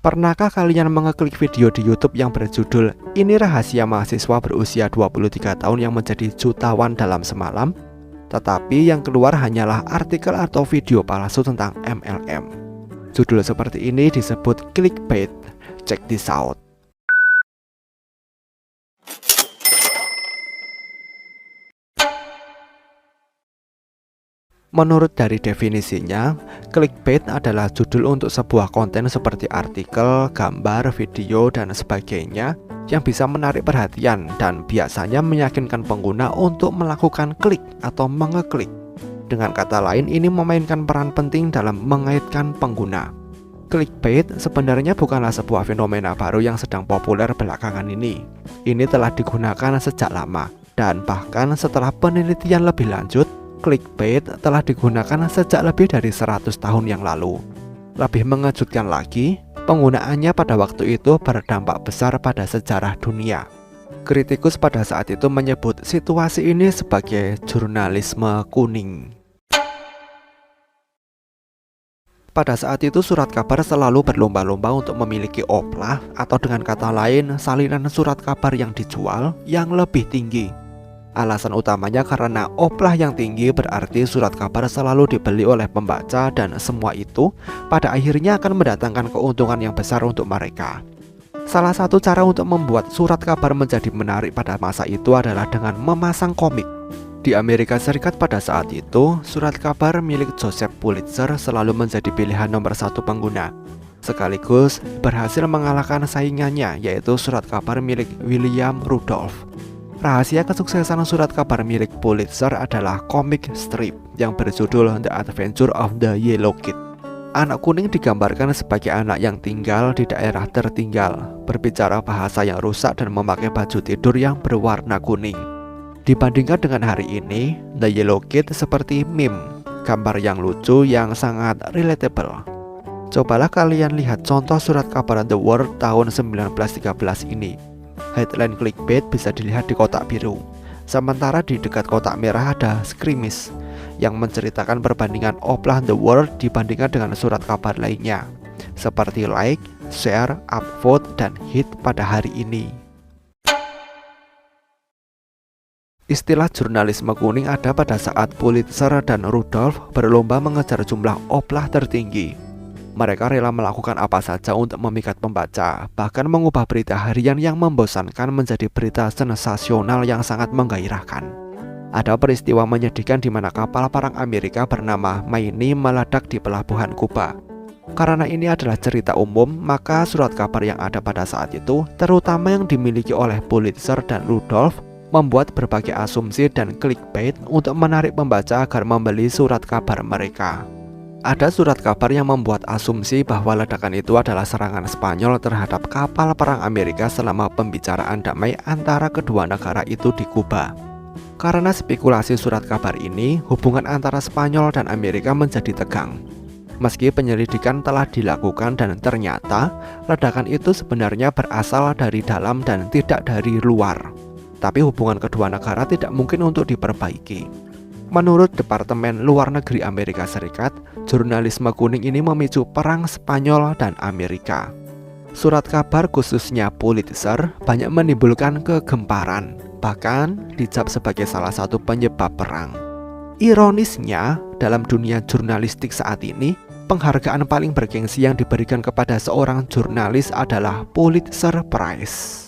Pernahkah kalian mengeklik video di YouTube yang berjudul "Ini rahasia mahasiswa berusia 23 tahun yang menjadi jutawan dalam semalam"? Tetapi yang keluar hanyalah artikel atau video palsu tentang MLM. Judul seperti ini disebut clickbait. Check this out. Menurut dari definisinya, clickbait adalah judul untuk sebuah konten seperti artikel, gambar, video, dan sebagainya yang bisa menarik perhatian dan biasanya meyakinkan pengguna untuk melakukan klik atau mengeklik. Dengan kata lain, ini memainkan peran penting dalam mengaitkan pengguna. Clickbait sebenarnya bukanlah sebuah fenomena baru yang sedang populer belakangan ini. Ini telah digunakan sejak lama, dan bahkan setelah penelitian lebih lanjut, clickbait telah digunakan sejak lebih dari 100 tahun yang lalu. Lebih mengejutkan lagi, penggunaannya pada waktu itu berdampak besar pada sejarah dunia. Kritikus pada saat itu menyebut situasi ini sebagai jurnalisme kuning. Pada saat itu surat kabar selalu berlomba-lomba untuk memiliki oplah atau dengan kata lain salinan surat kabar yang dijual yang lebih tinggi. Alasan utamanya karena oplah yang tinggi berarti surat kabar selalu dibeli oleh pembaca dan semua itu pada akhirnya akan mendatangkan keuntungan yang besar untuk mereka. Salah satu cara untuk membuat surat kabar menjadi menarik pada masa itu adalah dengan memasang komik. Di Amerika Serikat pada saat itu, surat kabar milik Joseph Pulitzer selalu menjadi pilihan nomor satu pengguna. Sekaligus berhasil mengalahkan saingannya yaitu surat kabar milik William Rudolph. Rahasia kesuksesan surat kabar milik Pulitzer adalah komik strip yang berjudul The Adventure of the Yellow Kid. Anak kuning digambarkan sebagai anak yang tinggal di daerah tertinggal, berbicara bahasa yang rusak dan memakai baju tidur yang berwarna kuning. Dibandingkan dengan hari ini, The Yellow Kid seperti meme, gambar yang lucu yang sangat relatable. Cobalah kalian lihat contoh surat kabar The World tahun 1913 ini. Headline clickbait bisa dilihat di kotak biru, sementara di dekat kotak merah ada skirmish yang menceritakan perbandingan oplah The World dibandingkan dengan surat kabar lainnya, seperti like, share, upvote, dan hit pada hari ini. Istilah jurnalisme kuning ada pada saat Pulitzer dan Rudolph berlomba mengejar jumlah oplah tertinggi. Mereka rela melakukan apa saja untuk memikat pembaca, bahkan mengubah berita harian yang membosankan menjadi berita sensasional yang sangat menggairahkan. Ada peristiwa menyedihkan di mana kapal perang Amerika bernama Maine meledak di pelabuhan Kuba. Karena ini adalah cerita umum, maka surat kabar yang ada pada saat itu, terutama yang dimiliki oleh Pulitzer dan Rudolph, membuat berbagai asumsi dan clickbait untuk menarik pembaca agar membeli surat kabar mereka. Ada surat kabar yang membuat asumsi bahwa ledakan itu adalah serangan Spanyol terhadap kapal perang Amerika selama pembicaraan damai antara kedua negara itu di Kuba. Karena spekulasi surat kabar ini, hubungan antara Spanyol dan Amerika menjadi tegang. Meski penyelidikan telah dilakukan dan ternyata ledakan itu sebenarnya berasal dari dalam dan tidak dari luar. Tapi hubungan kedua negara tidak mungkin untuk diperbaiki. Menurut Departemen Luar Negeri Amerika Serikat, jurnalisme kuning ini memicu perang Spanyol dan Amerika. Surat kabar khususnya Pulitzer banyak menimbulkan kegemparan, bahkan dicap sebagai salah satu penyebab perang. Ironisnya, dalam dunia jurnalistik saat ini, penghargaan paling bergengsi yang diberikan kepada seorang jurnalis adalah Pulitzer Prize.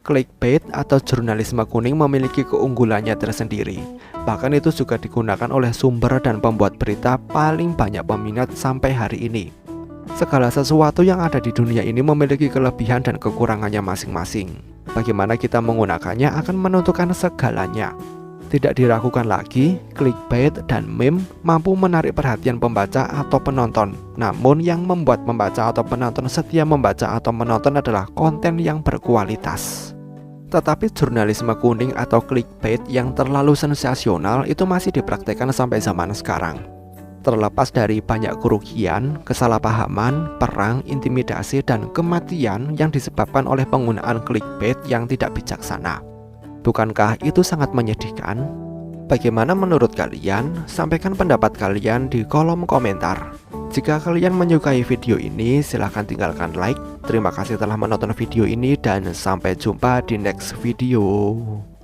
Clickbait atau jurnalisme kuning memiliki keunggulannya tersendiri. Bahkan itu juga digunakan oleh sumber dan pembuat berita paling banyak peminat sampai hari ini. Segala sesuatu yang ada di dunia ini memiliki kelebihan dan kekurangannya masing-masing. Bagaimana kita menggunakannya akan menentukan segalanya. Tidak diragukan lagi, clickbait dan meme mampu menarik perhatian pembaca atau penonton. Namun yang membuat pembaca atau penonton setia membaca atau menonton adalah konten yang berkualitas. Tetapi jurnalisme kuning atau clickbait yang terlalu sensasional itu masih dipraktikkan sampai zaman sekarang. Terlepas dari banyak kerugian, kesalahpahaman, perang, intimidasi, dan kematian yang disebabkan oleh penggunaan clickbait yang tidak bijaksana. Bukankah itu sangat menyedihkan? Bagaimana menurut kalian? Sampaikan pendapat kalian di kolom komentar. Jika kalian menyukai video ini, silahkan tinggalkan like. Terima kasih telah menonton video ini dan sampai jumpa di next video.